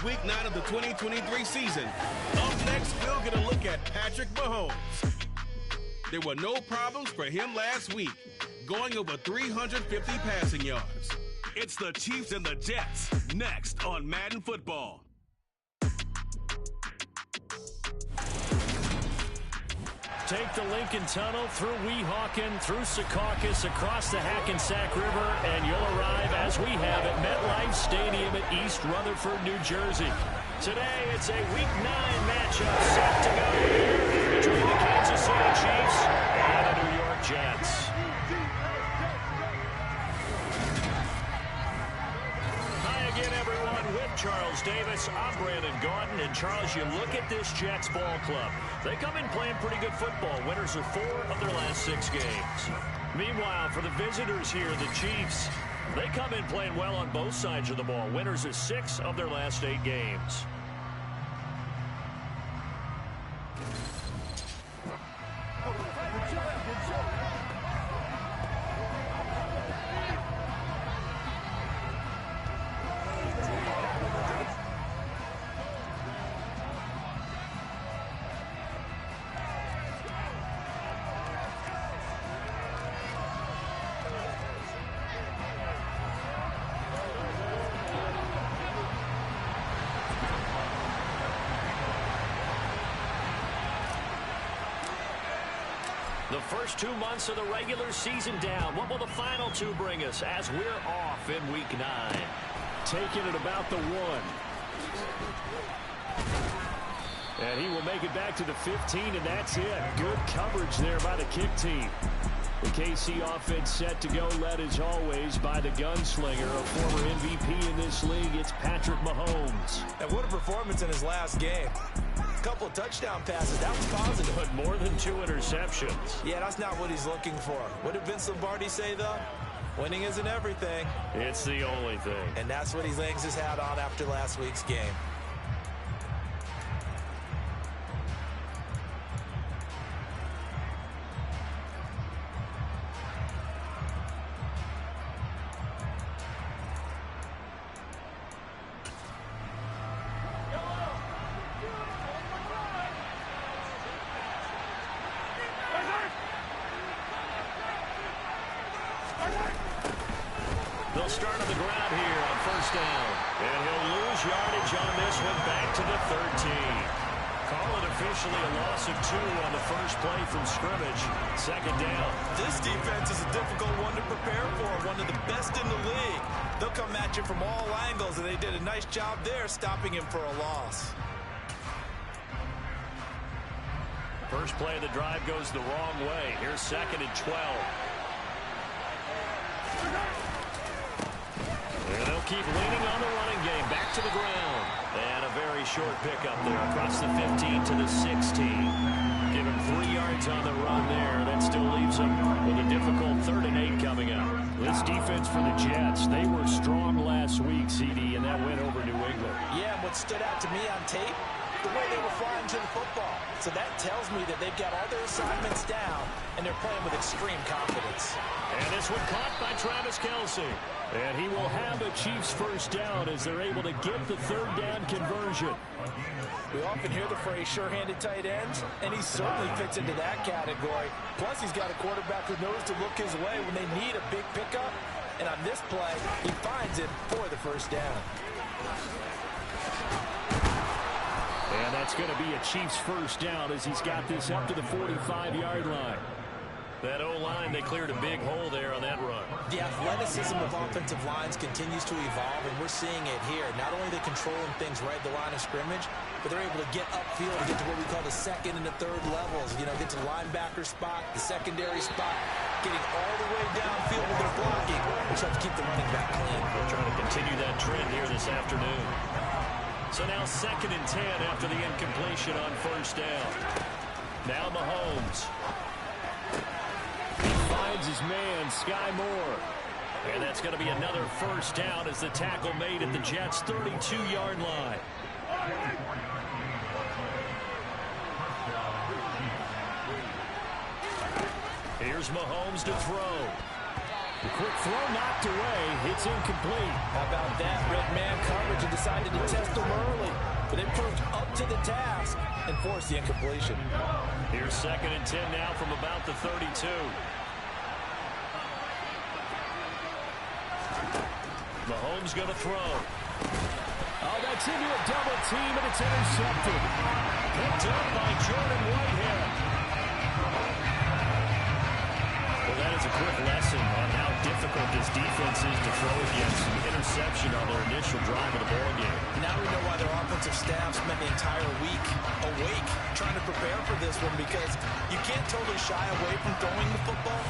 Week 9 of the 2023 season. Up next, we'll get a look at Patrick Mahomes. There were no problems for him last week, going over 350 passing yards. It's the Chiefs and the Jets, next on Madden Football. Take the Lincoln Tunnel through Weehawken, through Secaucus, across the Hackensack River, and you'll arrive, as we have, at MetLife Stadium at East Rutherford, New Jersey. Today, it's a Week 9 matchup set to go here between the Kansas City Chiefs and the New York Jets. Hi again, everyone. With Charles Davis, I'm Brandon Gaudin. And Charles, you look at this Jets ball club. They come in playing pretty good football. Winners of 4 of their last 6 games. Meanwhile, for the visitors here, the Chiefs, they come in playing well on both sides of the ball. Winners of 6 of their last 8 games. The first 2 months of the regular season down. What will the final 2 bring us as we're off in Week 9? Taking it about the 1. And he will make it back to the 15, and that's it. Good coverage there by the kick team. The KC offense set to go, led as always by the gunslinger, a former MVP in this league. It's Patrick Mahomes. And what a performance in his last game. Couple of touchdown passes, that was positive. But more than 2 interceptions. Yeah, that's not what he's looking for. What did Vince Lombardi say, though? Winning isn't everything. It's the only thing. And that's what he hangs his hat on after last week's game. They'll start on the ground here on first down. And he'll lose yardage on this one, back to the 13. Call it officially a loss of 2 on the first play from scrimmage. Second down. This defense is a difficult one to prepare for, one of the best in the league. They'll come at you from all angles, and they did a nice job there stopping him for a loss. First play of the drive goes the wrong way. Here's 2nd and 12. And they'll keep leaning on the running game. Back to the ground. And a very short pickup there across the 15 to the 16. Give him 3 yards on the run there. That still leaves him with a difficult 3rd and 8 coming up. This defense for the Jets, they were strong last week, CD, and that went over New England. Yeah, and what stood out to me on tape, the way they were flying to the football. So that tells me that they've got all their assignments down, and they're playing with extreme confidence. And this one caught by Travis Kelce. And he will have a Chiefs first down as they're able to get the 3rd down conversion. We often hear the phrase sure-handed tight ends, and he certainly fits into that category. Plus, he's got a quarterback who knows to look his way when they need a big pickup. And on this play, he finds it for the first down. And that's going to be a Chiefs first down as he's got this up to the 45-yard line. That O-line, they cleared a big hole there on that run. The athleticism of offensive lines continues to evolve, and we're seeing it here. Not only are they controlling things right at the line of scrimmage, but they're able to get upfield and get to what we call the 2nd and the 3rd levels. You know, get to the linebacker spot, the secondary spot, getting all the way downfield with their blocking, which helps keep the running back clean. We're trying to continue that trend here this afternoon. So now 2nd and 10 after the incompletion on first down. Now Mahomes. He finds his man, Sky Moore. And that's going to be another first down as the tackle made at the Jets' 32-yard line. Here's Mahomes to throw. The quick throw knocked away. It's incomplete. How about that? Red man coverage and decided to test them early. But they proved up to the task and forced the incompletion. Here's 2nd and 10 now from about the 32. Mahomes going to throw. Oh, that's into a double team, and it's intercepted. Picked up by Jordan Whitehead. Well, that is a quick lesson on how difficult this defense is to throw against an interception on their initial drive of the ball game. Now we know why their offensive staff spent the entire week awake trying to prepare for this one, because you can't totally shy away from throwing the football,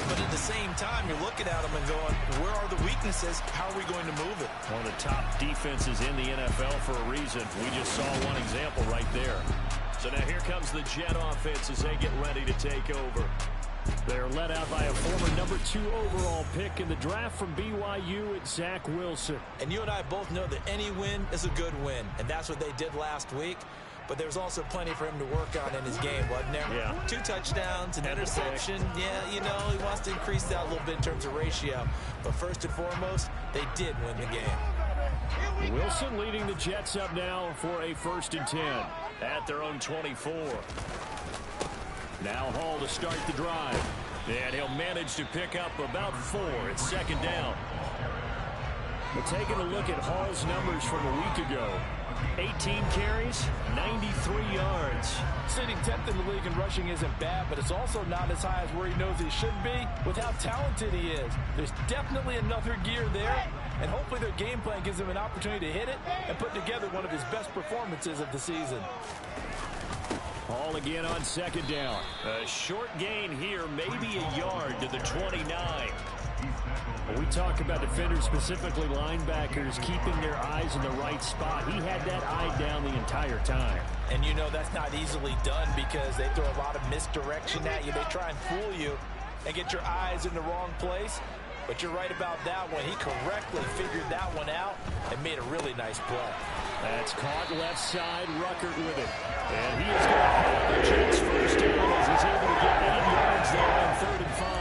but at the same time, you're looking at them and going, where are the weaknesses? How are we going to move it? One of the top defenses in the NFL for a reason. We just saw one example right there. So now here comes the Jet offense as they get ready to take over. They're led out by a former number 2 overall pick in the draft from BYU, it's Zach Wilson. And you and I both know that any win is a good win, and that's what they did last week. But there's also plenty for him to work on in his game, wasn't there? Yeah. 2 touchdowns, an interception. Yeah, you know, he wants to increase that a little bit in terms of ratio. But first and foremost, they did win the game. Wilson leading the Jets up now for a 1st and 10 at their own 24. Now Hall to start the drive. And he'll manage to pick up about 4. It's 2nd down. But taking a look at Hall's numbers from a week ago. 18 carries, 93 yards. Sitting 10th in the league in rushing isn't bad, but it's also not as high as where he knows he should be with how talented he is. There's definitely another gear there, and hopefully their game plan gives him an opportunity to hit it and put together one of his best performances of the season. Hall again on 2nd down. A short gain here, maybe a yard to the 29. When we talk about defenders, specifically linebackers, keeping their eyes in the right spot, he had that eye down the entire time. And you know that's not easily done because they throw a lot of misdirection at you. They try and fool you and get your eyes in the wrong place. But you're right about that one. He correctly figured that one out and made a really nice play. That's caught left side, Ruckert with it. And he is going to have the Jets first down as he's able to get 8 yards there on 3rd and 5.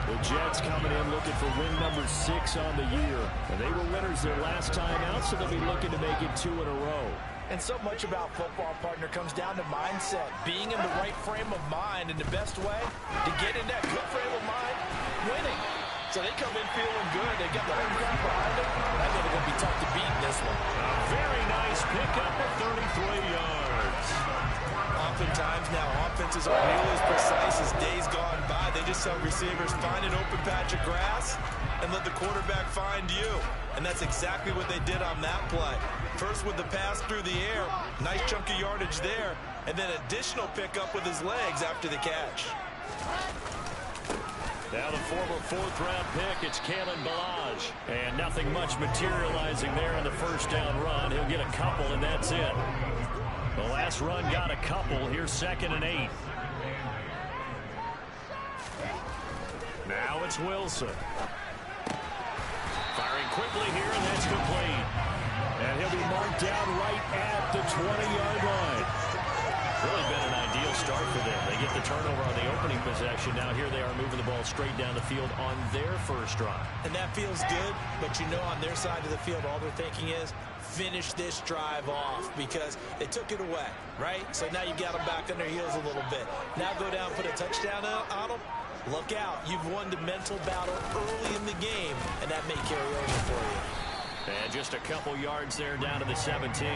The Jets coming in looking for win number 6 on the year. And they were winners their last time out, so they'll be looking to make it 2 in a row. And so much about football, partner, comes down to mindset. Being in the right frame of mind, and the best way to get in that good frame of mind, winning. So they come in feeling good. They got the home crowd behind them. I think they're going to be tough to beat in this one. A very nice pickup of 33 yards. Oftentimes now, offenses aren't nearly as precise as days gone by. They just tell receivers, find an open patch of grass and let the quarterback find you. And that's exactly what they did on that play. First with the pass through the air, nice chunk of yardage there, and then additional pickup with his legs after the catch. Now the former 4th-round pick, it's Kalen Ballage. And nothing much materializing there on the first down run. He'll get a couple, and that's it. The last run got a couple. Here's 2nd and 8. Now it's Wilson. Firing quickly here, and that's complete. And he'll be marked down right at the 20-yard line. Really been an ideal start for them. They get the turnover on the opening possession. Now here they are moving the ball straight down the field on their first drive. And that feels good, but you know on their side of the field all they're thinking is finish this drive off because they took it away, right? So now you got them back on their heels a little bit. Now go down, put a touchdown on them. Look out. You've won the mental battle early in the game, and that may carry over for you. And just a couple yards there down to the 17.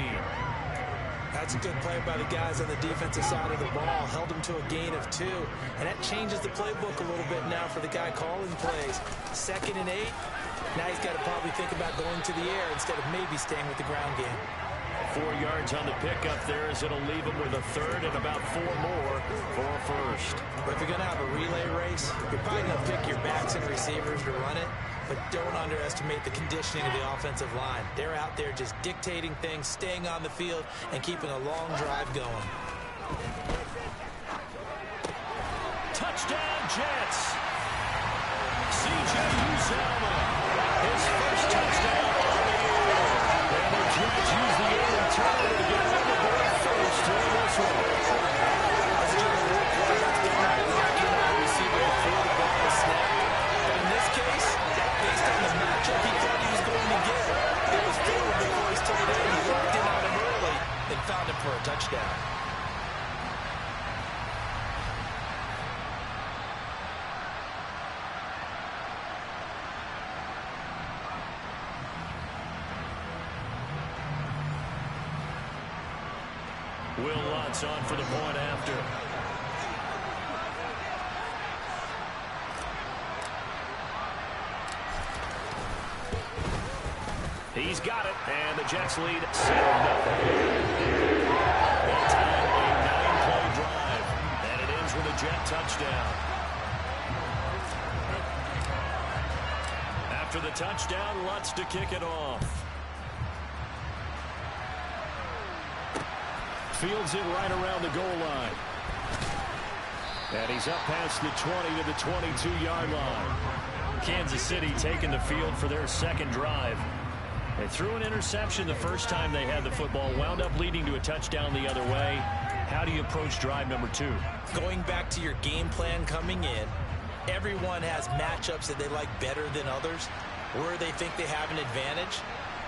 That's a good play by the guys on the defensive side of the ball. Held them to a gain of 2. And that changes the playbook a little bit now for the guy calling plays. 2nd and 8. Now he's got to probably think about going to the air instead of maybe staying with the ground game. 4 yards on the pickup there as it'll leave him with a 3rd and about 4 more for a first. But if you're going to have a relay race, you're probably going to pick your backs and receivers to run it. But don't underestimate the conditioning of the offensive line. They're out there just dictating things, staying on the field, and keeping a long drive going. Touchdown, Jets. C.J. Uzomah, his first touchdown of the year. And the Jets use the air return to get on the board first in this one. Let's give a little play. That's been right. Locking out receiver before the ball is snapped. But in this Will Lutz on for the point after. He's got it, and the Jets lead 7-0. That time, a 9-play drive, and it ends with a Jet touchdown. After the touchdown, Lutz to kick it off. Fields it right around the goal line. And he's up past the 20 to the 22-yard line. Kansas City taking the field for their second drive. They threw an interception the first time they had the football, wound up leading to a touchdown the other way. How do you approach drive number 2? Going back to your game plan coming in, everyone has matchups that they like better than others, where they think they have an advantage.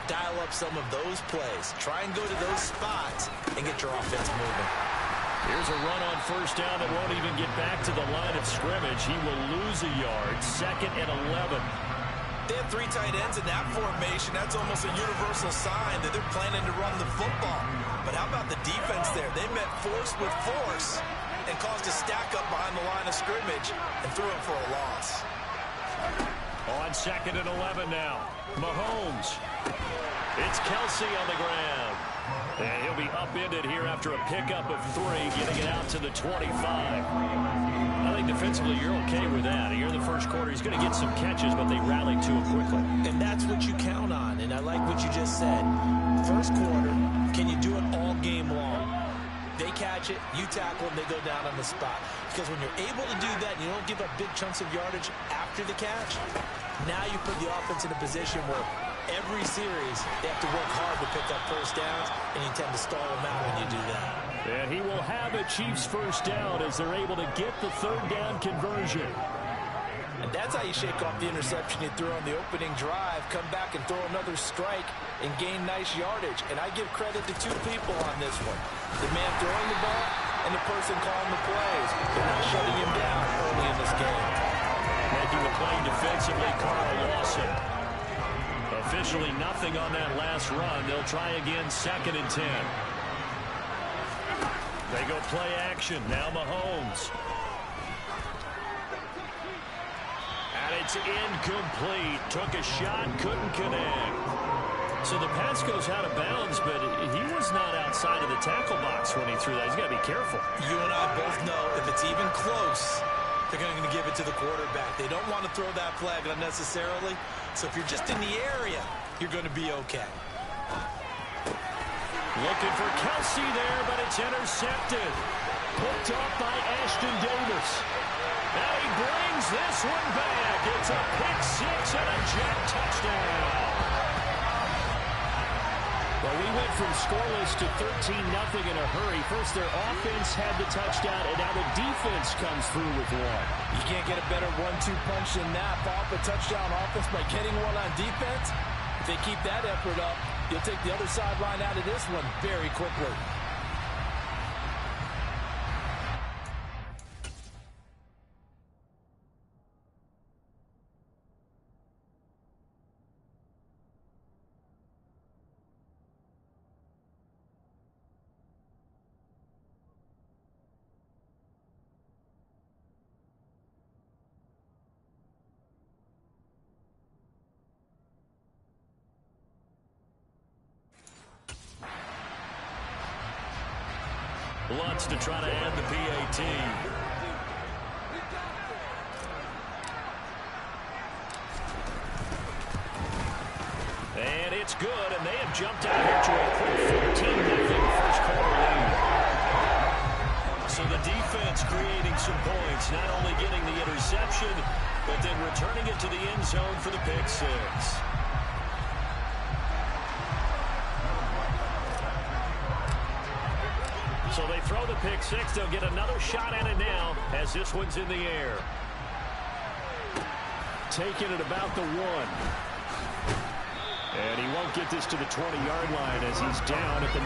Dial up some of those plays. Try and go to those spots and get your offense moving. Here's a run on first down that won't even get back to the line of scrimmage. He will lose a yard. 2nd and 11. They have 3 tight ends in that formation. That's almost a universal sign that they're planning to run the football. But how about the defense there? They met force with force and caused a stack up behind the line of scrimmage and threw it for a loss. On 2nd and 11 now. Mahomes. It's Kelsey on the ground. And he'll be upended here after a pickup of 3, getting it out to the 25. I think defensively you're okay with that. Here in the first quarter, he's going to get some catches, but they rallied to him quickly. And that's what you count on, and I like what you just said. First quarter, can you do it all game long? They catch it, you tackle them, they go down on the spot. Because when you're able to do that and you don't give up big chunks of yardage after the catch, now you put the offense in a position where every series they have to work hard to pick up first downs, and you tend to stall them out when you do that. And he will have a Chiefs first down as they're able to get the 3rd down conversion. And that's how you shake off the interception you threw on the opening drive, come back and throw another strike and gain nice yardage. And I give credit to 2 people on this one. The man throwing the ball and the person calling the plays. They're not shutting him down early in this game. Making the play defensively, Carl Lawson. Officially nothing on that last run. They'll try again, 2nd and 10. They go play action. Now Mahomes. And it's incomplete. Took a shot, couldn't connect. So the pass goes out of bounds, but he was not outside of the tackle box when he threw that. He's got to be careful. You and I both know if it's even close, they're going to give it to the quarterback. They don't want to throw that flag unnecessarily. So if you're just in the area, you're going to be okay. Looking for Kelsey there, but it's intercepted. Picked off by Ashton Davis. Now he brings this one back. It's a pick 6 and a Jet touchdown. Well, we went from scoreless to 13-0 in a hurry. First, their offense had the touchdown, and now the defense comes through with one. You can't get a better 1-2 punch than that. Off a touchdown offense by getting one on defense. If they keep that effort up, you'll take the other sideline out of this one very quickly. Lutz to try to add the PAT. And it's good, and they have jumped out here to a quick 14-0 first quarter lead. So the defense creating some points, not only getting the interception, but then returning it to the end zone for the pick 6. So they throw the pick 6. They'll get another shot at it now as this one's in the air. Taking it about the 1. And he won't get this to the 20-yard line as he's down at the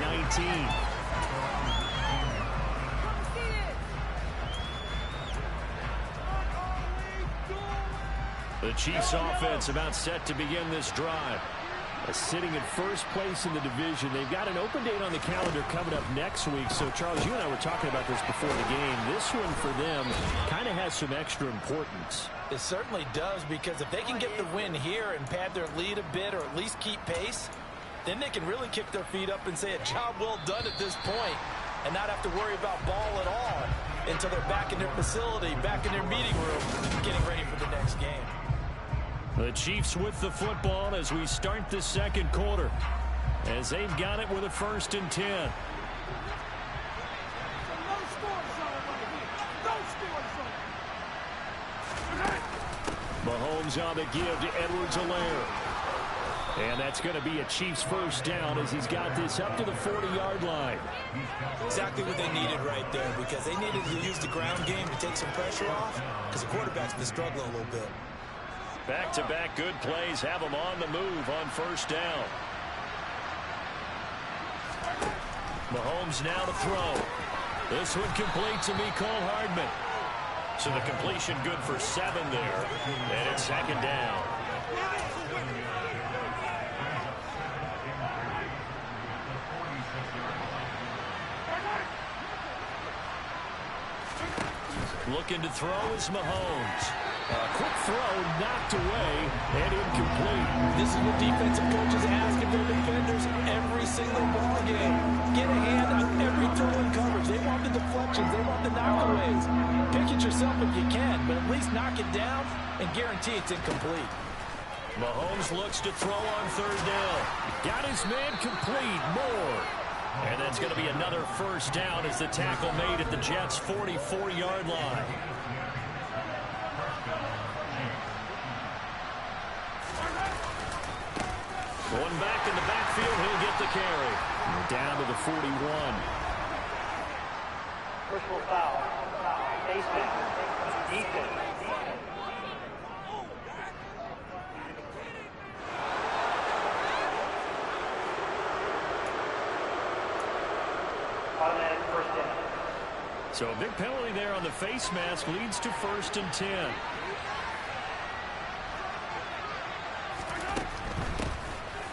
19. The Chiefs offense about set to begin this drive. Sitting in first place in the division. They've got an open date on the calendar coming up next week. So, Charles, you and I were talking about this before the game. This one for them kind of has some extra importance. It certainly does, because if they can get the win here and pad their lead a bit or at least keep pace, then they can really kick their feet up and say a job well done at this point and not have to worry about ball at all until they're back in their facility, back in their meeting room, getting ready for the next game. The Chiefs with the football as we start the second quarter, as they've got it with a 1st and 10. Mahomes on the give to Edwards-Helaire. And that's going to be a Chiefs first down as he's got this up to the 40-yard line. Exactly what they needed right there, because they needed to use the ground game to take some pressure off, because the quarterback's been struggling a little bit. Back-to-back good plays have them on the move on 1st down. Mahomes now to throw. This one complete to Mecole Hardman. So the completion good for 7 there. And it's 2nd down. Looking to throw is Mahomes. Quick throw knocked away and incomplete. This is what defensive coaches ask of their defenders every single ball game. Get a hand on every throw in coverage. They want the deflections. They want the knockaways. Pick it yourself if you can, but at least knock it down and guarantee it's incomplete. Mahomes looks to throw on 3rd down. Got his man complete. Moore. And that's going to be another 1st down as the tackle made at the Jets' 44-yard line. Going back in the backfield, he'll get the carry. And down to the 41. Personal foul. Face mask. Defense. Automatic 1st down. So a big penalty there on the face mask leads to 1st and 10.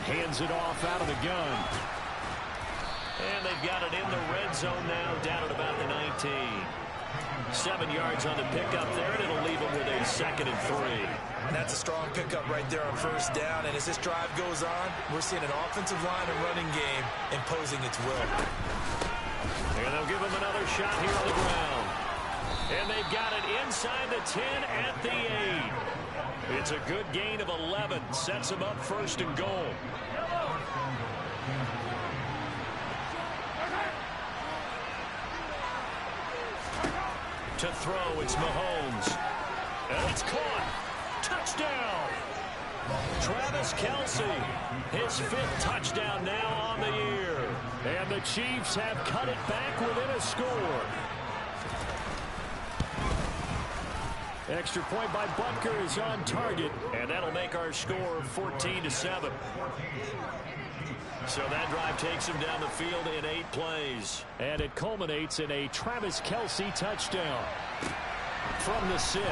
Hands it off out of the gun. And they've got it in the red zone now, down at about the 19. 7 yards on the pickup there, and it'll leave them with a 2nd and 3. That's a strong pickup right there on 1st down, and as this drive goes on, we're seeing an offensive line and running game imposing its will. And they'll give them another shot here on the ground. And they've got it inside the 10 at the 8. It's a good gain of 11. Sets them up 1st and goal. To throw, it's Mahomes. And it's caught. Touchdown. Travis Kelce, his 5th touchdown now on the year. And the Chiefs have cut it back within a score. Extra point by Butker is on target, and that'll make our score 14-7. So that drive takes him down the field in 8 plays. And it culminates in a Travis Kelce touchdown from the 6.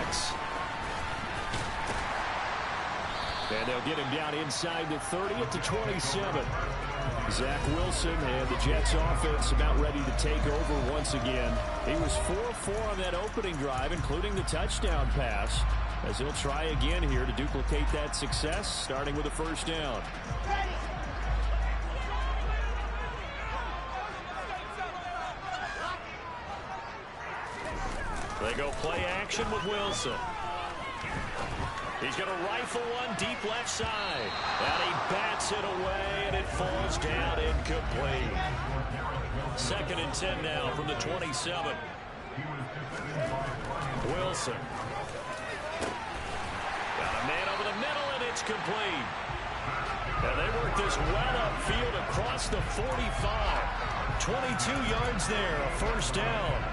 And they'll get him down inside the 30 at the 27. Zach Wilson and the Jets offense about ready to take over once again. He was 4-4 on that opening drive, including the touchdown pass, as he'll try again here to duplicate that success, starting with a 1st down. They go play action with Wilson. He's going to rifle one deep left side. And he bats it away, and it falls down incomplete. 2nd and 10 now from the 27. Wilson. Got a man over the middle, and it's complete. And they work this well upfield across the 45. 22 yards there, a 1st down.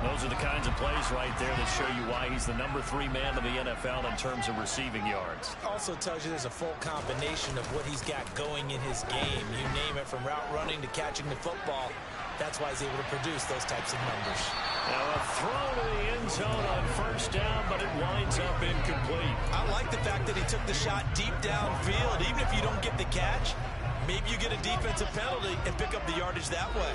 Those are the kinds of plays right there that show you why he's the number 3 man in the NFL in terms of receiving yards. Also tells you there's a full combination of what he's got going in his game. You name it, from route running to catching the football. That's why he's able to produce those types of numbers. Now a throw to the end zone on first down, but it winds up incomplete. I like the fact that he took the shot deep downfield. Even if you don't get the catch, maybe you get a defensive penalty and pick up the yardage that way.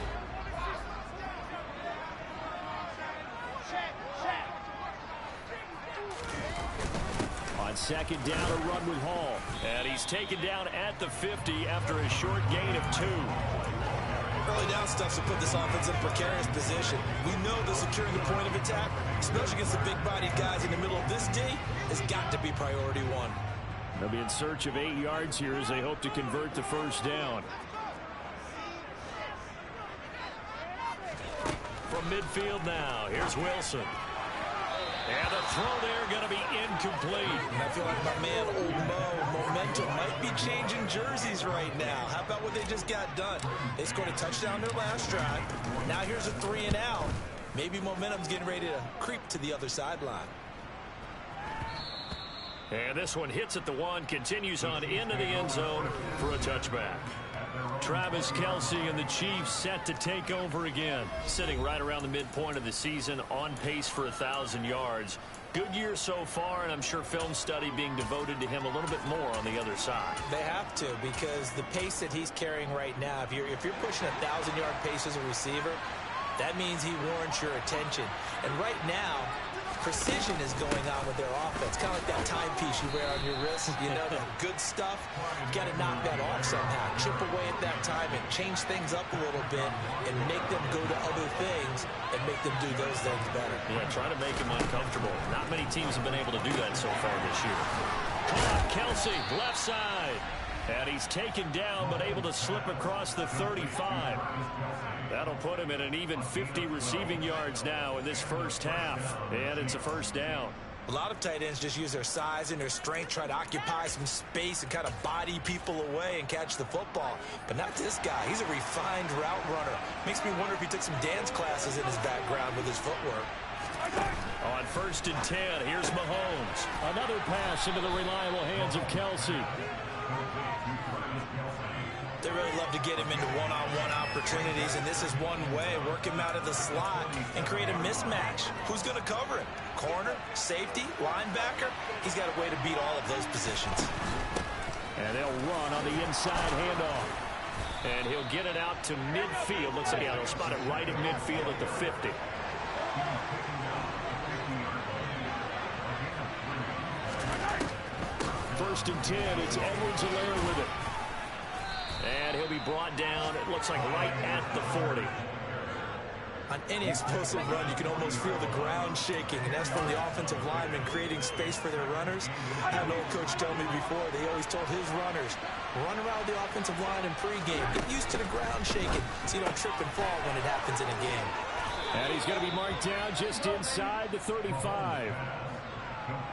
On second down, a run with Hall. And he's taken down at the 50 after a short gain of 2. Early down stuff to put this offense in a precarious position. We know that securing the point of attack, especially against the big-bodied guys in the middle of this D, has got to be priority 1. They'll be in search of 8 yards here as they hope to convert the first down. From midfield now, here's Wilson. And the throw there going to be incomplete. And I feel like my man, Old Mo, momentum might be changing jerseys right now. How about what they just got done? They scored a touchdown their last drive. Now here's a 3 and out. Maybe momentum's getting ready to creep to the other sideline. And this one hits at the 1, continues on into the end zone for a touchback. Travis Kelce and the Chiefs set to take over again. Sitting right around the midpoint of the season, on pace for 1,000 yards. Good year so far, and I'm sure film study being devoted to him a little bit more on the other side. They have to, because the pace that he's carrying right now, if you're pushing 1,000-yard pace as a receiver, that means he warrants your attention. And right now, precision is going on with their offense. Kind of like that timepiece you wear on your wrist. You know, that good stuff. You got to knock that off somehow. Chip away at that time and change things up a little bit and make them go to other things and make them do those things better. Yeah, try to make them uncomfortable. Not many teams have been able to do that so far this year. Kelce, left side. And he's taken down, but able to slip across the 35. That'll put him at an even 50 receiving yards now in this first half. And it's a first down. A lot of tight ends just use their size and their strength, try to occupy some space and kind of body people away and catch the football. But not this guy. He's a refined route runner. Makes me wonder if he took some dance classes in his background with his footwork. On first and 10, here's Mahomes. Another pass into the reliable hands of Kelce. They really love to get him into one-on-one opportunities, and this is one way. Work him out of the slot and create a mismatch. Who's going to cover him? Corner, safety, linebacker? He's got a way to beat all of those positions. And they'll run on the inside handoff. And he'll get it out to midfield. Looks like they'll spot it right at midfield at the 50. First and 10, it's Edwards-Helaire with it. And he'll be brought down, it looks like right at the 40. On any explosive run, you can almost feel the ground shaking, and that's from the offensive linemen creating space for their runners. I had an old coach tell me before, they always told his runners, run around the offensive line in pregame. Get used to the ground shaking so you don't trip and fall when it happens in a game. And he's going to be marked down just inside the 35.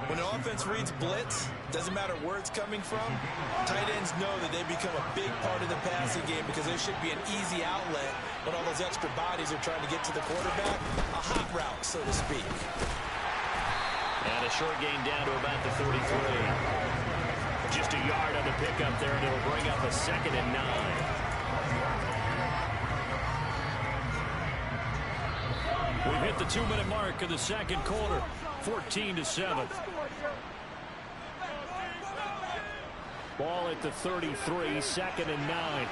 When the offense reads blitz, doesn't matter where it's coming from, tight ends know that they become a big part of the passing game because there should be an easy outlet when all those extra bodies are trying to get to the quarterback. A hot route, so to speak. And a short gain down to about the 33. Just a yard on the pickup there, and it'll bring up a 2nd and 9. We've hit the 2-minute mark of the second quarter. 14-7. Ball at the 33, 2nd and 9.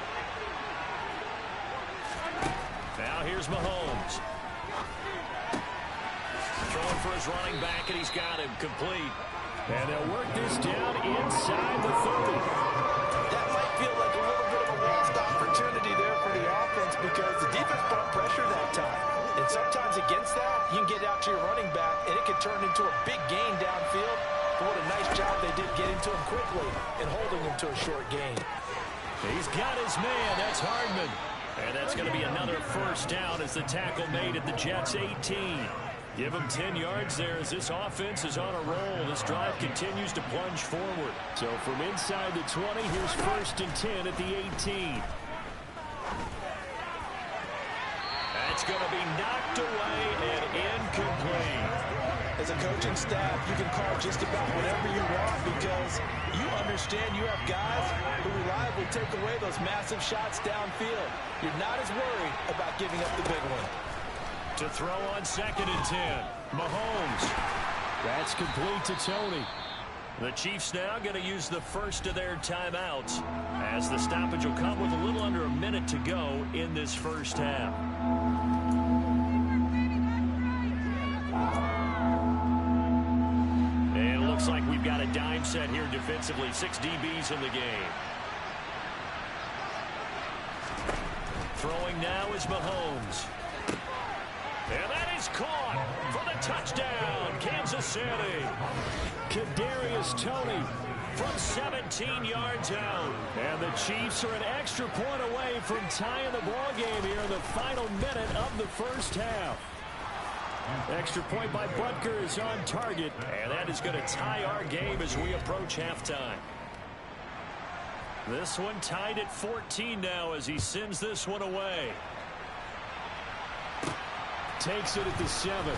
Now here's Mahomes. Throwing for his running back, and he's got him complete. And they'll work this down inside the 30. That might feel like a little bit of a lost opportunity there for the offense because the defense brought pressure that time. And sometimes against that, you can get out to your running back, and it can turn into a big gain downfield. But what a nice job they did getting to him quickly and holding him to a short gain. He's got his man. That's Hardman. And that's going to be another first down as the tackle made at the Jets' 18. Give him 10 yards there as this offense is on a roll. This drive continues to plunge forward. So from inside the 20, here's first and 10 at the 18. That's going to be knocked away and incomplete. As a coach, coaching staff, you can call just about whatever you want because you understand you have guys who reliably take away those massive shots downfield. You're not as worried about giving up the big one. To throw on 2nd and 10, Mahomes. That's complete to Tony. The Chiefs now going to use the first of their timeouts as the stoppage will come with a little under a minute to go in this first half. And it looks like we've got a dime set here defensively. 6 DBs in the game. Throwing now is Mahomes. And that is caught for the touchdown, Kansas City. Kadarius Toney from 17 yards out. And the Chiefs are an extra point away from tying the ball game here in the final minute of the first half. Extra point by Butker is on target, and that is going to tie our game as we approach halftime. This one tied at 14 now as he sends this one away. Takes it at the 7.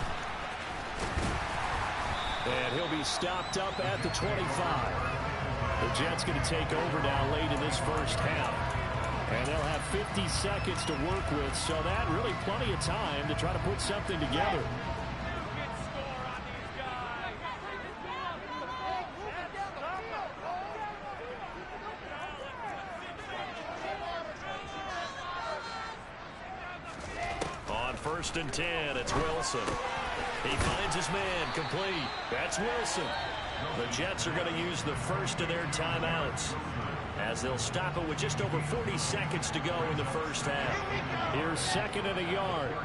And he'll be stopped up at the 25. The Jets going to take over now late in this first half. And they'll have 50 seconds to work with, so that really plenty of time to try to put something together. On 1st and 10, it's Wilson. He finds his man, complete. That's Wilson. The Jets are going to use the first of their timeouts as they'll stop it with just over 40 seconds to go in the first half. Here's 2nd and a yard.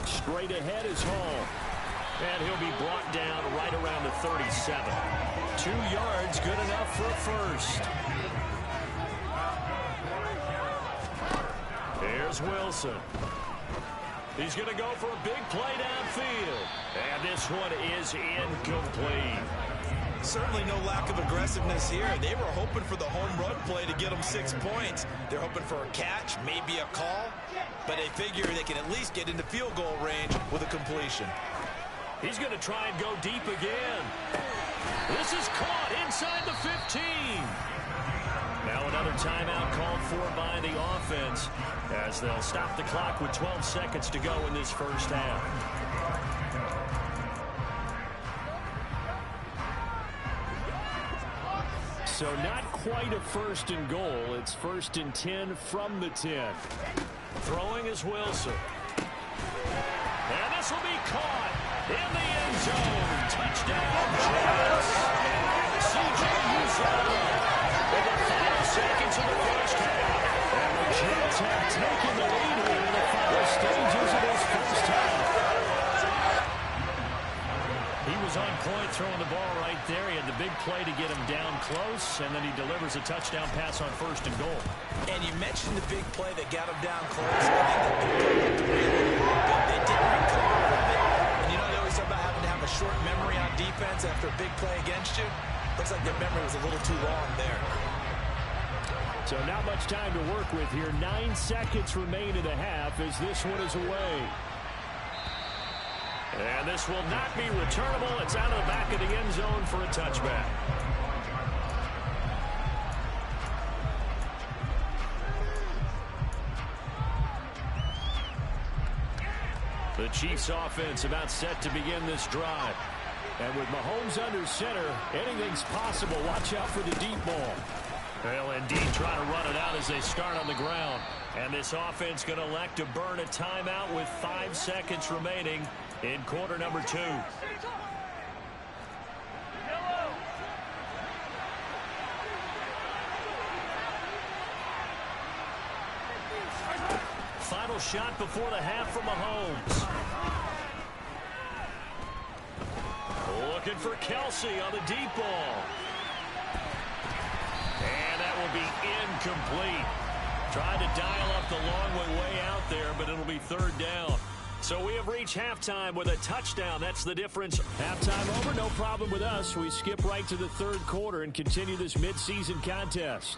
Straight ahead is Hall. And he'll be brought down right around the 37. 2 yards, good enough for a first. Here's Wilson. He's going to go for a big play downfield. And this one is incomplete. Certainly no lack of aggressiveness here. They were hoping for the home run play to get them 6 points. They're hoping for a catch, maybe a call, but they figure they can at least get into field goal range with a completion. He's going to try and go deep again. This is caught inside the 15. Now another timeout called for by the offense as they'll stop the clock with 12 seconds to go in this first half. So not quite a 1st and goal. It's 1st and 10 from the 10. Throwing is Wilson. And this will be caught in the end zone. Touchdown, Jets. C.J. Uzomah. In the final seconds of the first half. And the Jets have taken the lead here in the final stages of this first half. He was on point throwing the ball right there. He had the big play to get him down close, and then he delivers a touchdown pass on 1st and goal. And you mentioned the big play that got him down close. I think they didn't recover from it. And you know they always talk about having to have a short memory on defense after a big play against you. Looks like their memory was a little too long there. So not much time to work with here. 9 seconds remain in the half as this one is away. And this will not be returnable. It's out of the back of the end zone for a touchback. The Chiefs offense about set to begin this drive. And with Mahomes under center, anything's possible. Watch out for the deep ball. They'll indeed try to run it out as they start on the ground. And this offense going to elect to burn a timeout with 5 seconds remaining in quarter number 2. Final shot before the half from Mahomes. Looking for Kelsey on the deep ball. And that will be incomplete. Tried to dial up the long way out there, but it'll be 3rd down. So we have reached halftime with a touchdown. That's the difference. Halftime over, no problem with us. We skip right to the 3rd quarter and continue this midseason contest.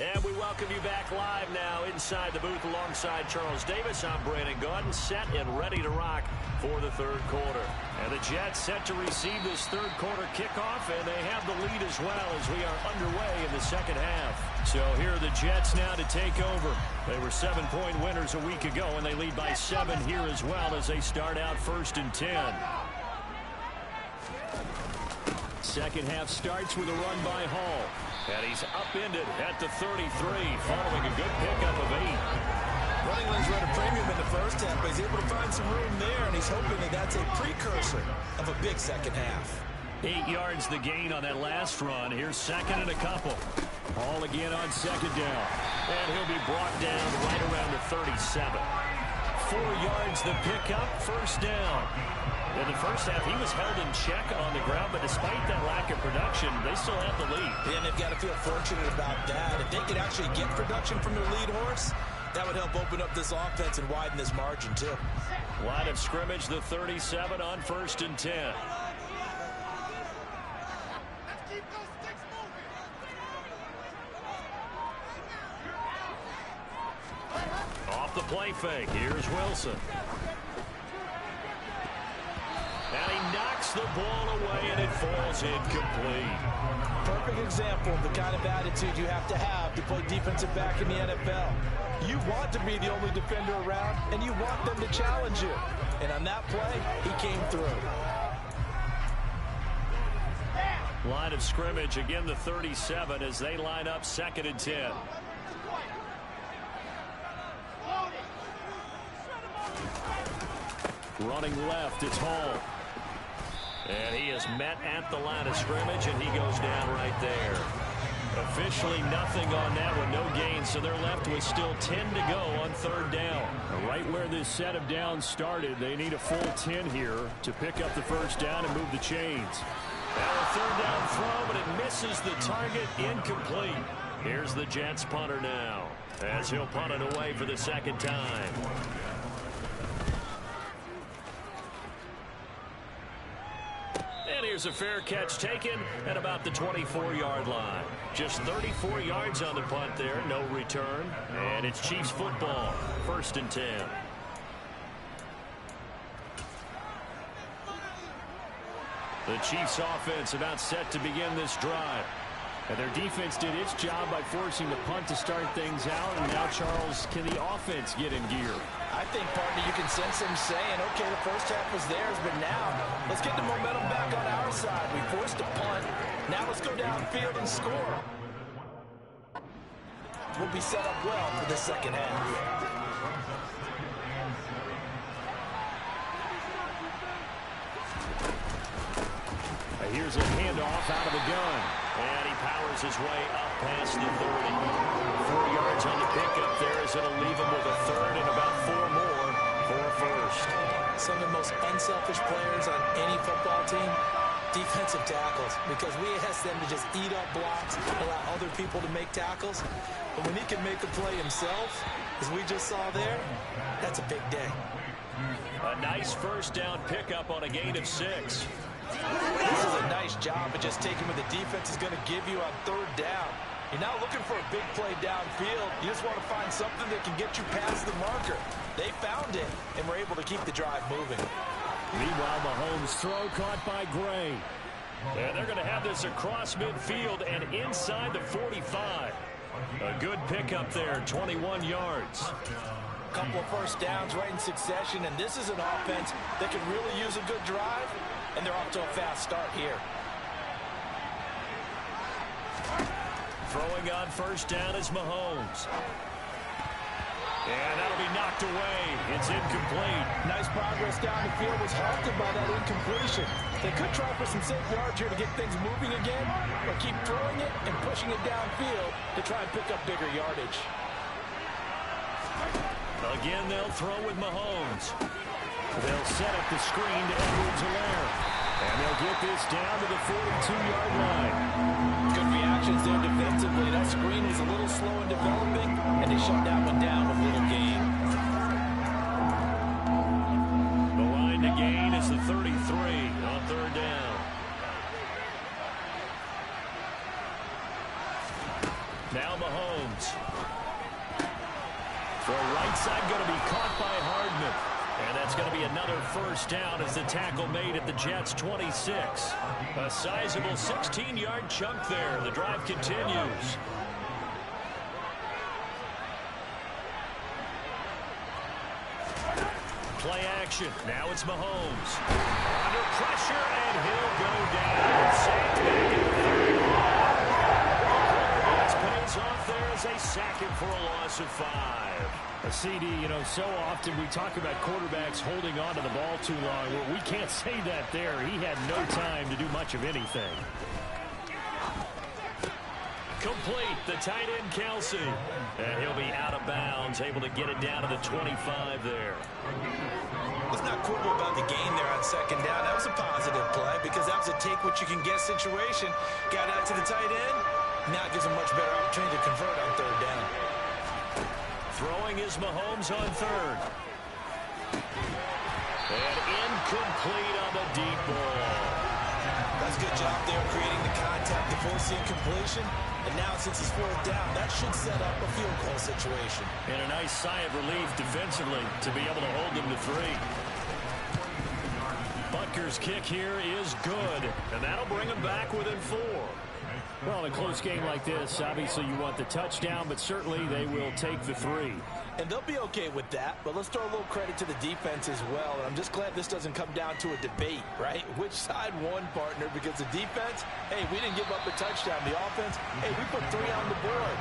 And we welcome you back live now inside the booth alongside Charles Davis. I'm Brandon Gaudin, set and ready to rock for the third quarter. And the Jets set to receive this third quarter kickoff, and they have the lead as well as we are underway in the second half. So here are the Jets now to take over. They were 7-point winners a week ago, and they lead by 7 here as well as they start out 1st and 10. Second half starts with a run by Hall. And he's upended at the 33 following a good pickup of 8. Running lanes were at a premium in the first half, but he's able to find some room there, and he's hoping that that's a precursor of a big second half. 8 yards the gain on that last run. Here's second and a couple. Hall again on second down. And he'll be brought down right around the 37. 4 yards the pickup, first down. In the first half, he was held in check on the ground, but despite that lack of production, they still have the lead. And they've got to feel fortunate about that. If they could actually get production from their lead horse, that would help open up this offense and widen this margin, too. Line of scrimmage, the 37 on 1st and 10. Off the play fake, here's Wilson. And he knocks the ball away, and it falls incomplete. Perfect example of the kind of attitude you have to play defensive back in the NFL. You want to be the only defender around, and you want them to challenge you. And on that play, he came through. Line of scrimmage, again the 37 as they line up 2nd and 10. Running left, it's Hall. And he is met at the line of scrimmage, and he goes down right there. Officially nothing on that one, no gain, so they're left with still 10 to go on 3rd down. Right where this set of downs started, they need a full 10 here to pick up the first down and move the chains. Now a 3rd down throw, but it misses the target, incomplete. Here's the Jets punter now, as he'll punt it away for the 2nd time. And here's a fair catch taken at about the 24-yard line. Just 34 yards on the punt there, no return. And it's Chiefs football, 1st and 10. The Chiefs offense about set to begin this drive. And their defense did its job by forcing the punt to start things out. And now, Charles, can the offense get in gear? I think, partner, you can sense him saying, okay, the first half was theirs, but now let's get the momentum back on our side. We forced a punt. Now let's go downfield and score. We'll be set up well for the second half. Here's a handoff out of the gun. And he powers his way up past the 30. 4 yards on the pickup there as it'll leave him with a 3rd and about 4 more for a 1st. Some of the most unselfish players on any football team, defensive tackles, because we ask them to just eat up blocks, allow other people to make tackles. But when he can make a play himself, as we just saw there, that's a big day. A nice 1st down pickup on a gain of 6. This is a nice job of just taking what the defense is going to give you on 3rd down. You're not looking for a big play downfield. You just want to find something that can get you past the marker. They found it, and were able to keep the drive moving. Meanwhile, Mahomes' throw caught by Gray. And they're going to have this across midfield and inside the 45. A good pickup there, 21 yards. A couple of 1st downs right in succession, and this is an offense that can really use a good drive. And they're off to a fast start here. Throwing on 1st down is Mahomes. And that'll be knocked away. It's incomplete. Nice progress down the field, was halted by that incompletion. They could try for some safe yards here to get things moving again, or keep throwing it and pushing it downfield to try and pick up bigger yardage. Again, they'll throw with Mahomes. They'll set up the screen to Edwards-Helaire. And they'll get this down to the 42-yard line. Good reactions there defensively. That screen was a little slow in developing, and they shut that one down with little gain. The line to gain is the 33 on 3rd down. Now Mahomes. going to be caught by Hardman. And that's going to be another first down as the tackle made at the Jets' 26. A sizable 16-yard chunk there. The drive continues. Play action. Now it's Mahomes. Under pressure, and he'll go down. Sacked back in the 30. Pays off there as they sack him for a loss of 5. A CD, you know, so often we talk about quarterbacks holding on to the ball too long. Well, we can't say that there. He had no time to do much of anything. Complete, the tight end Kelsey. And he'll be out of bounds, able to get it down to the 25 there. Let's not quibble about the gain there on second down. That was a positive play because that was a take-what-you-can-get situation. Got out to the tight end. Now it gives him much better opportunity to convert on third down. Throwing is Mahomes on third. And incomplete on the deep ball. That's a good job there creating the contact to force the incompletion. And now since it's fourth down, that should set up a field goal situation. And a nice sigh of relief defensively to be able to hold them to 3. Butker's kick here is good. And that'll bring him back within 4. Well, in a close game like this, obviously you want the touchdown, but certainly they will take the 3. And they'll be okay with that, but let's throw a little credit to the defense as well. And I'm just glad this doesn't come down to a debate, right? Which side won, partner? Because the defense, hey, we didn't give up a touchdown. The offense, hey, we put 3 on the board.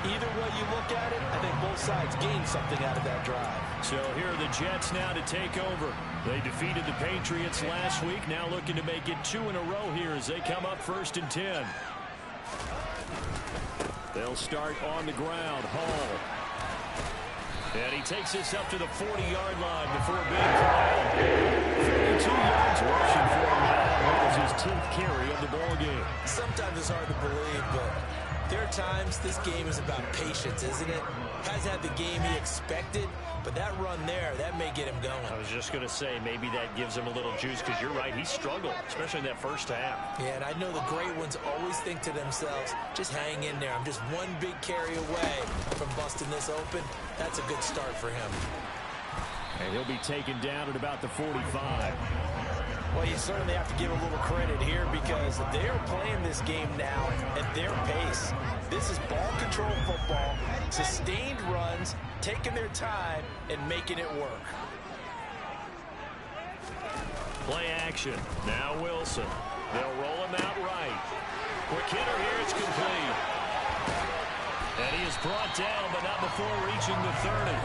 Either way you look at it, I think both sides gained something out of that drive. So here are the Jets now to take over. They defeated the Patriots last week, now looking to make it 2 in a row here as they come up 1st and 10. They'll start on the ground. Hall. And he takes this up to the 40-yard line before being called. 32 yards rushing for him now. That was his 10th carry of the ball game. Sometimes it's hard to believe, but there are times this game is about patience, isn't it? Guys had the game he expected, but that run there, that may get him going. I was just going to say, maybe that gives him a little juice, because you're right, he struggled, especially in that first half. Yeah, and I know the great ones always think to themselves, just hang in there. I'm just one big carry away from busting this open. That's a good start for him. And he'll be taken down at about the 45. Well, you certainly have to give a little credit here because they're playing this game now at their pace. This is ball control football, sustained runs, taking their time, and making it work. Play action. Now Wilson. They'll roll him out right. Quick hitter here. It's complete. And he is brought down, but not before reaching the 30.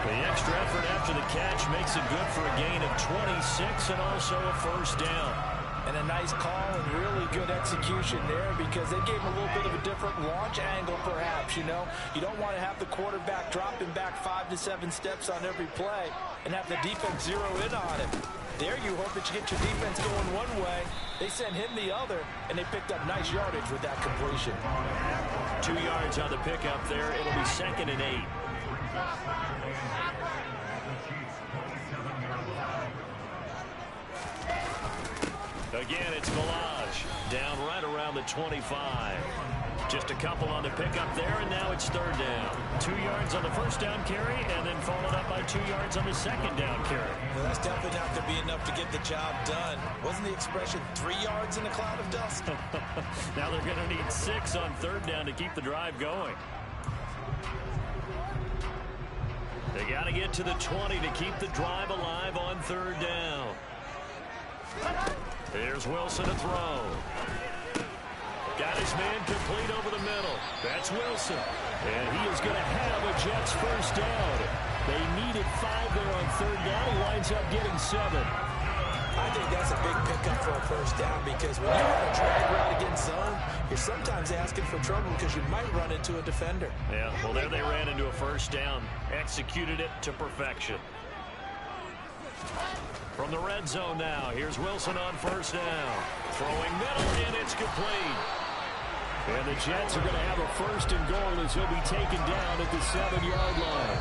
The extra effort after the catch makes it good for a gain of 26 and also a first down. And a nice call and really good execution there because they gave him a little bit of a different launch angle perhaps, you know. You don't want to have the quarterback dropping back 5 to 7 steps on every play and have the defense zero in on him. There you hope that you get your defense going one way. They sent him the other, and they picked up nice yardage with that completion. 2 yards on the pickup there. It'll be 2nd and 8. Again, it's Balaj down right around the 25. Just a couple on the pickup there, and now it's 3rd down. 2 yards on the first down carry, and then followed up by 2 yards on the 2nd down carry. Well, that's definitely not going to be enough to get the job done. Wasn't the expression 3 yards in a cloud of dust? Now they're going to need 6 on 3rd down to keep the drive going. They got to get to the 20 to keep the drive alive on 3rd down. Here's Wilson to throw. Got his man complete over the middle. That's Wilson. And he is going to have a Jets first down. They needed 5 there on 3rd down. He winds up getting 7. I think that's a big pickup for a first down because when you run a drag route against zone, you're sometimes asking for trouble because you might run into a defender. Yeah, well, there they ran into a first down. Executed it to perfection. From the red zone now, here's Wilson on first down. Throwing middle, and it's complete. And the Jets are going to have a 1st and goal as he'll be taken down at the 7-yard line.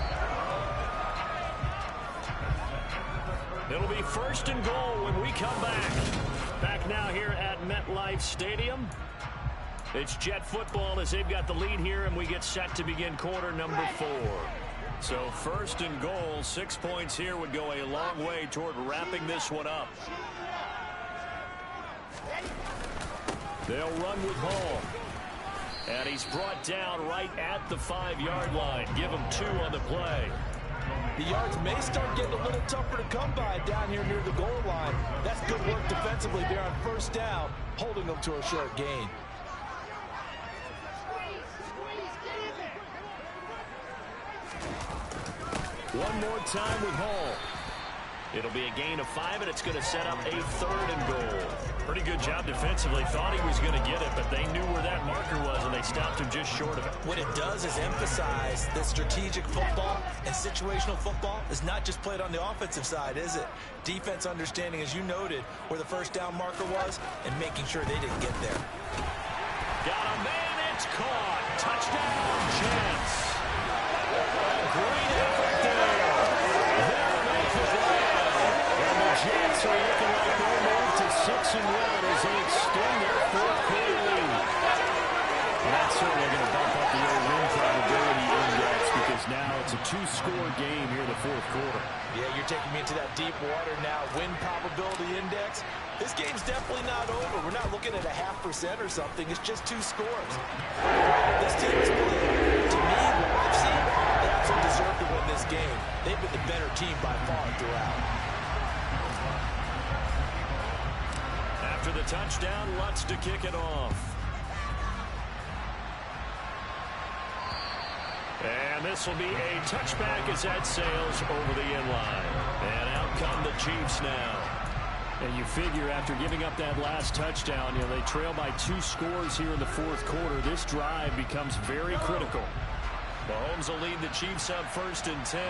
It'll be 1st and goal when we come back. Back now here at MetLife Stadium. It's Jet football as they've got the lead here, and we get set to begin quarter number 4. So first and goal, 6 points here would go a long way toward wrapping this one up. They'll run with Hall. And he's brought down right at the 5-yard line. Give him 2 on the play. The yards may start getting a little tougher to come by down here near the goal line. That's good work defensively there on first down, holding them to a short gain. One more time with Hall. It'll be a gain of 5, and it's going to set up a 3rd and goal. Pretty good job defensively. Thought he was going to get it, but they knew where that marker was, and they stopped him just short of it. What it does is emphasize that strategic football and situational football is not just played on the offensive side, is it? Defense understanding, as you noted, where the first down marker was and making sure they didn't get there. Got a man, it's caught. Touchdown, Jets. Great effort there. They'll make the play. And the Jets are looking like they'll move to 6-1 as they extend their 4th quarter lead. And that's certainly going to bump up the old win probability index because now it's a 2-score game here in the 4th quarter. Yeah, you're taking me into that deep water now. Win probability index. This game's definitely not over. We're not looking at a 0.5% or something. It's just 2 scores. This team is playing. To me, what I've seen, they absolutely deserve to win this game. They've been the better team by far throughout. After the touchdown, Lutz to kick it off. And this will be a touchback as that sails over the end line. And out come the Chiefs now. And you figure after giving up that last touchdown, they trail by 2 scores here in the 4th quarter. This drive becomes very critical. Mahomes will lead the Chiefs up 1st and 10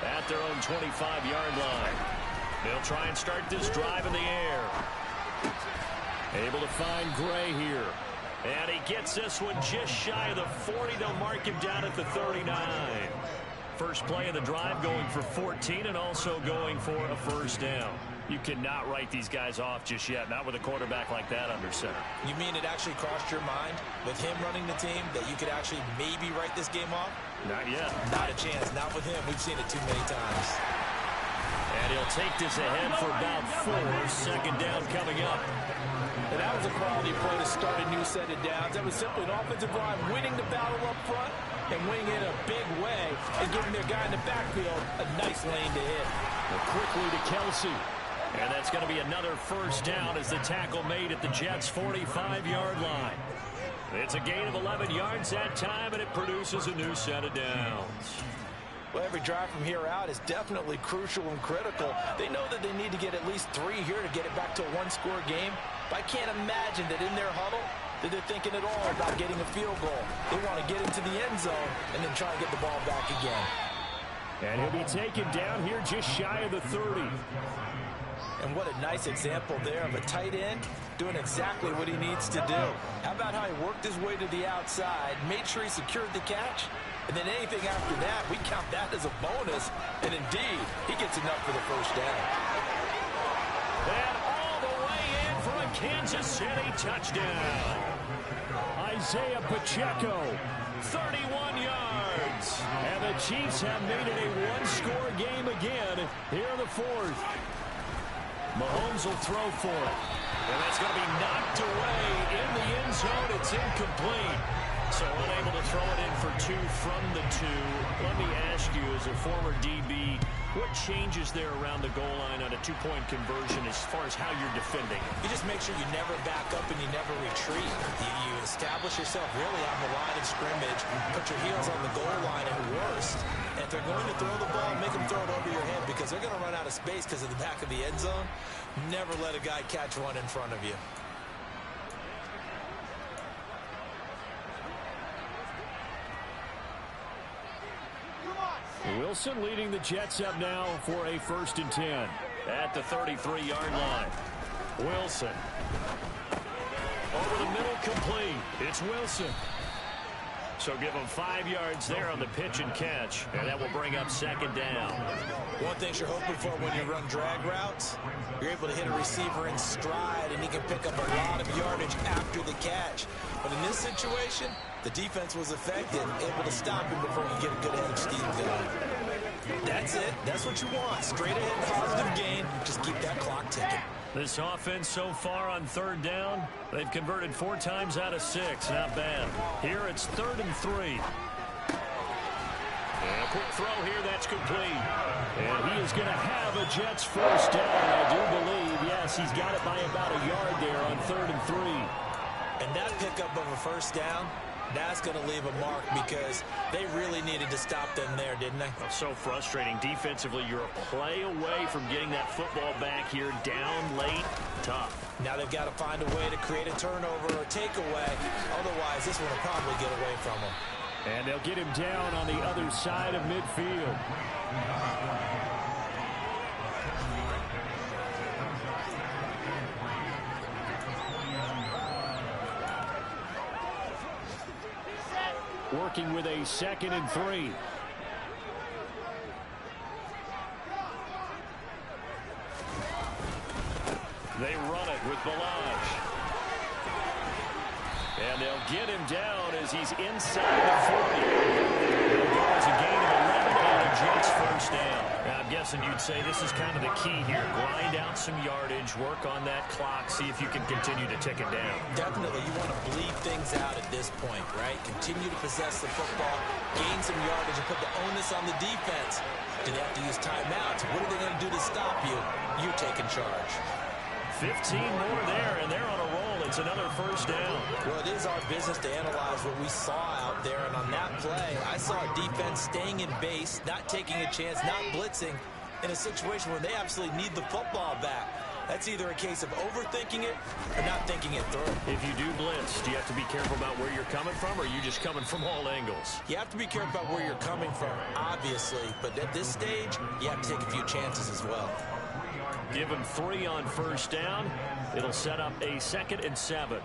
at their own 25-yard line. They'll try and start this drive in the air. Able to find Gray here. And he gets this one just shy of the 40. They'll mark him down at the 39. First play of the drive going for 14 and also going for a 1st down. You cannot write these guys off just yet, not with a quarterback like that under center. You mean it actually crossed your mind with him running the team that you could actually maybe write this game off? Not yet. Not a chance. Not with him. We've seen it too many times. And he'll take this ahead for about 4. 2nd down coming up. And that was a quality play to start a new set of downs. That was simply an offensive line winning the battle up front and winning in a big way and giving their guy in the backfield a nice lane to hit. Well, quickly to Kelsey. And that's going to be another 1st down as the tackle made at the Jets' 45-yard line. It's a gain of 11 yards that time, and it produces a new set of downs. Well, every drive from here out is definitely crucial and critical. They know that they need to get at least 3 here to get it back to a 1-score game. But I can't imagine that in their huddle that they're thinking at all about getting a field goal. They want to get into the end zone and then try and get the ball back again. And he'll be taken down here just shy of the 30. And what a nice example there of a tight end doing exactly what he needs to do. How about how he worked his way to the outside, made sure he secured the catch, and then anything after that, we count that as a bonus. And indeed, he gets enough for the 1st down. And all the way in for a Kansas City touchdown. Isaiah Pacheco, 31 yards. And the Chiefs have made it a 1-score game again here in the 4th. Mahomes will throw for it. And that's going to be knocked away in the end zone. It's incomplete. So unable to throw it in for 2 from the 2. Let me ask you, as a former DB, what changes there around the goal line on a 2-point conversion as far as how you're defending? You just make sure you never back up and you never retreat. You establish yourself really on the line of scrimmage, put your heels on the goal line at worst. And if they're going to throw the ball, make them throw it over your head because they're going to run out of space because of the back of the end zone. Never let a guy catch one in front of you. Wilson leading the Jets up now for a 1st and 10 at the 33-yard line. Wilson. Over the middle, complete. It's Wilson. So give him 5 yards there on the pitch and catch, and that will bring up 2nd down. One thing you're hoping for when you run drag routes, you're able to hit a receiver in stride, and he can pick up a lot of yardage after the catch. But in this situation, the defense was effective, able to stop him before he get a good head of steam going. That's it. That's what you want. Straight ahead positive gain. Just keep that clock ticking. This offense so far on third down, they've converted 4 times out of 6. Not bad. Here it's 3rd and 3. And a quick throw here, that's complete. And he is going to have a Jets first down, I do believe. Yes, he's got it by about a yard there on 3rd and 3. And that pickup of a first down, that's going to leave a mark because they really needed to stop them there, didn't they? So frustrating. Defensively, you're a play away from getting that football back here down late. Tough. Now they've got to find a way to create a turnover or takeaway. Otherwise, this one will probably get away from them. And they'll get him down on the other side of midfield. Working with a 2nd and 3. They run it with Balaj. And they'll get him down as he's inside the 40. There's a gain of 11 and a Jets first down. Now, I'm guessing you'd say this is kind of the key here. Grind out some yardage, work on that clock, see if you can continue to tick it down. Definitely. You want to bleed things out at this point, right? Continue to possess the football, gain some yardage, and put the onus on the defense. Do they have to use timeouts? What are they going to do to stop you? You taking charge. 15 more there, and they're on a roll. It's another first down. Well, it is our business to analyze what we saw out there, and on that play, I saw a defense staying in base, not taking a chance, not blitzing, in a situation where they absolutely need the football back. That's either a case of overthinking it or not thinking it through. If you do blitz, do you have to be careful about where you're coming from, or are you just coming from all angles? You have to be careful about where you're coming from, obviously, but at this stage, you have to take a few chances as well. Give him 3 on first down. It'll set up a 2nd and 7.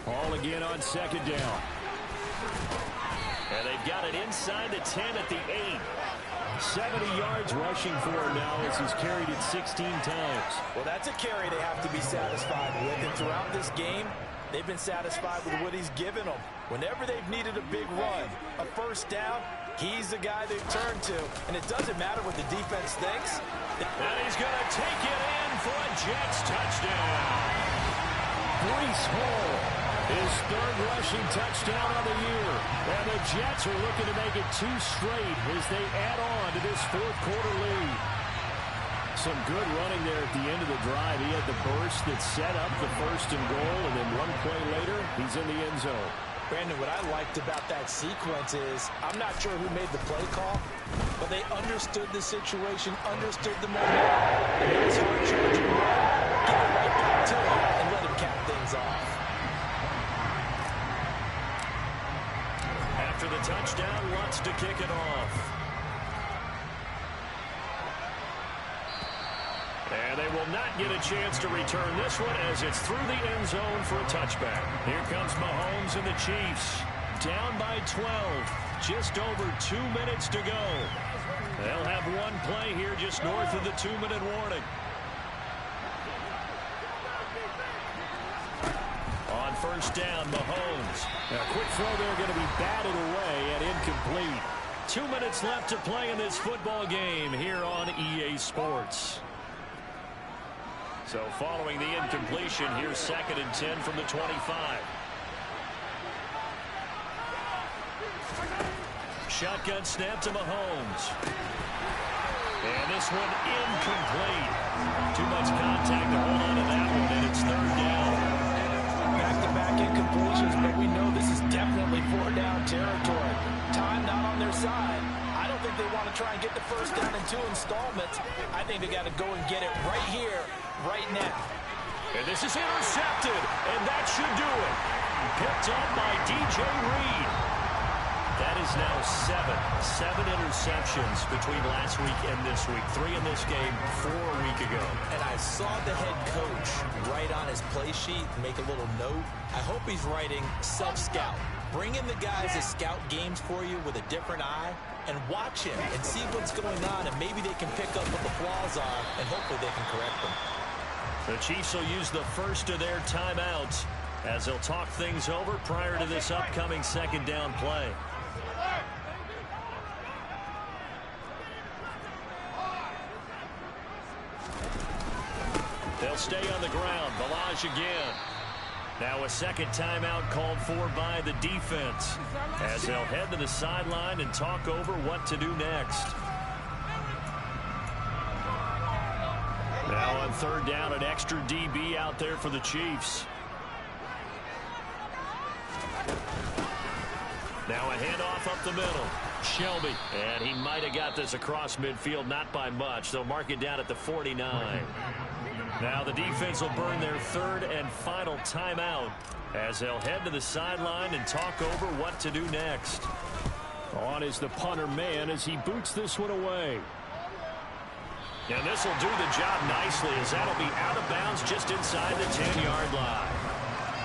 Ball again on 2nd down. And they've got it inside the 10 at the 8. 70 yards rushing for him now as he's carried it 16 times. Well, that's a carry they have to be satisfied with. And throughout this game, they've been satisfied with what he's given them. Whenever they've needed a big run, a first down, he's the guy they've turned to. And it doesn't matter what the defense thinks. And he's going to take it in for a Jets touchdown. Breece Hall. His 3rd rushing touchdown of the year. And the Jets are looking to make it 2 straight as they add on to this 4th quarter lead. Some good running there at the end of the drive. He had the burst that set up the 1st and goal, and then 1 play later, he's in the end zone. Brandon, what I liked about that sequence is, I'm not sure who made the play call, but they understood the situation, understood the momentum. And it was hard charging run, get it right back to him, and let him cap things off. After the touchdown, wants to kick it off. And they will not get a chance to return this one as it's through the end zone for a touchback. Here comes Mahomes and the Chiefs. Down by 12. Just over 2 minutes to go. They'll have 1 play here just north of the 2-minute warning. On first down, Mahomes. Now, a quick throw there going to be batted away and incomplete. 2 minutes left to play in this football game here on EA Sports. So following the incompletion, here's 2nd and 10 from the 25. Shotgun snap to Mahomes. And this one incomplete. Too much contact to hold on to that one, and it's 3rd down. Back-to-back incompletions, but we know this is definitely 4-down territory. Time not on their side. I don't think they want to try and get the first down in 2 installments. I think they got to go and get it right here, right now. And this is intercepted, and that should do it. Picked up by DJ Reed. That is now 7 interceptions between last week and this week. 3 in this game, 4 a week ago. And I saw the head coach write on his play sheet, make a little note. I hope he's writing self-scout. Bring in the guys that scout games for you with a different eye and watch him and see what's going on, and maybe they can pick up what the flaws are, and hopefully they can correct them. The Chiefs will use the first of their timeouts as they'll talk things over prior to this upcoming second down play. They'll stay on the ground. Balaj again. Now a second timeout called for by the defense as they'll head to the sideline and talk over what to do next. Now on third down, an extra DB out there for the Chiefs. Now a handoff up the middle. Shelby. And he might have got this across midfield, not by much. They'll mark it down at the 49. Now the defense will burn their third and final timeout as they'll head to the sideline and talk over what to do next. On is the punter man as he boots this one away. And this will do the job nicely as that'll be out of bounds just inside the 10-yard line.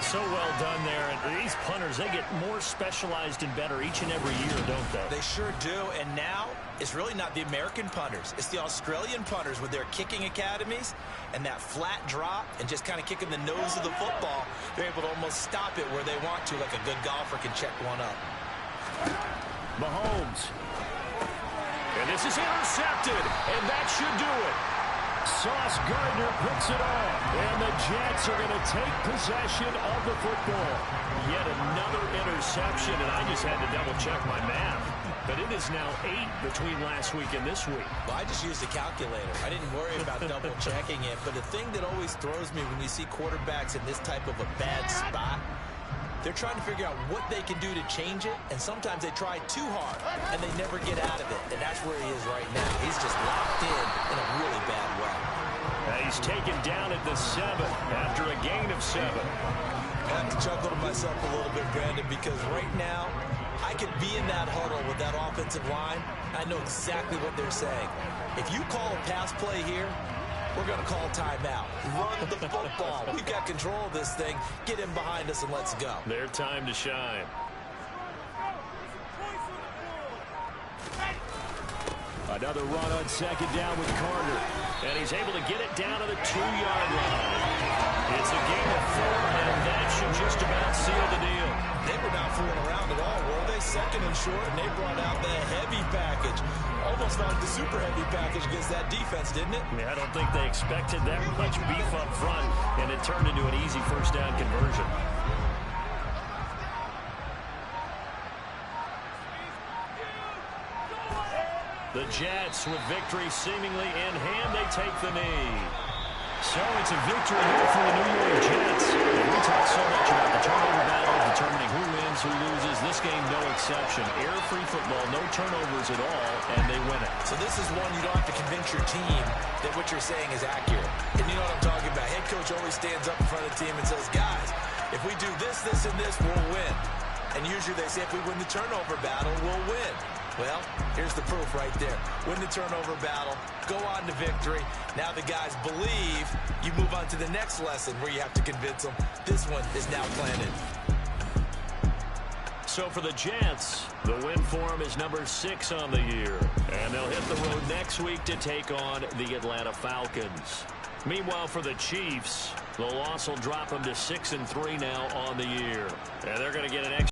So well done there. And these punters, they get more specialized and better each and every year, don't they? They sure do. And now it's really not the American punters. It's the Australian punters with their kicking academies and that flat drop and just kind of kicking the nose of the football. They're able to almost stop it where they want to, like a good golfer can check one up. Mahomes. And this is intercepted, and that should do it. Sauce Gardner picks it off, and the Jets are going to take possession of the football. Yet another interception, and I just had to double-check my math. But it is now 8 between last week and this week. Well, I just used a calculator. I didn't worry about double-checking it. But the thing that always throws me when you see quarterbacks in this type of a bad spot, they're trying to figure out what they can do to change it, and sometimes they try too hard, and they never get out of it. And that's where he is right now. He's just locked in a really bad way. He's taken down at the 7 after a gain of 7. I have to chuckle to myself a little bit, Brandon, because right now I could be in that huddle with that offensive line. I know exactly what they're saying. If you call a pass play here, we're going to call timeout. Run the football. We've got control of this thing. Get him behind us and let's go. Their time to shine. Another run on second down with Carter. And he's able to get it down to the 2-yard line. It's a gain of 4, and that should just about seal the deal. They were not fooling around at all, were they? Second and short, and they brought out the heavy package. Almost like the super heavy package against that defense, didn't it? Yeah, I don't think they expected that much beef up front, and it turned into an easy first down conversion. The Jets, with victory seemingly in hand, they take the knee. So it's a victory here for the New York Jets. And we talk so much about the turnover battle, determining who wins, who loses. This game, no exception. Air-free football, no turnovers at all, and they win it. So this is one you don't have to convince your team that what you're saying is accurate. And you know what I'm talking about. Head coach always stands up in front of the team and says, guys, if we do this, this, and this, we'll win. And usually they say if we win the turnover battle, we'll win. Well, here's the proof right there. Win the turnover battle, go on to victory. Now the guys believe. You move on to the next lesson where you have to convince them. This one is now planted. So for the Jets, the win for them is number 6 on the year. And they'll hit the road next week to take on the Atlanta Falcons. Meanwhile, for the Chiefs, the loss will drop them to 6-3 now on the year. And they're going to get an extra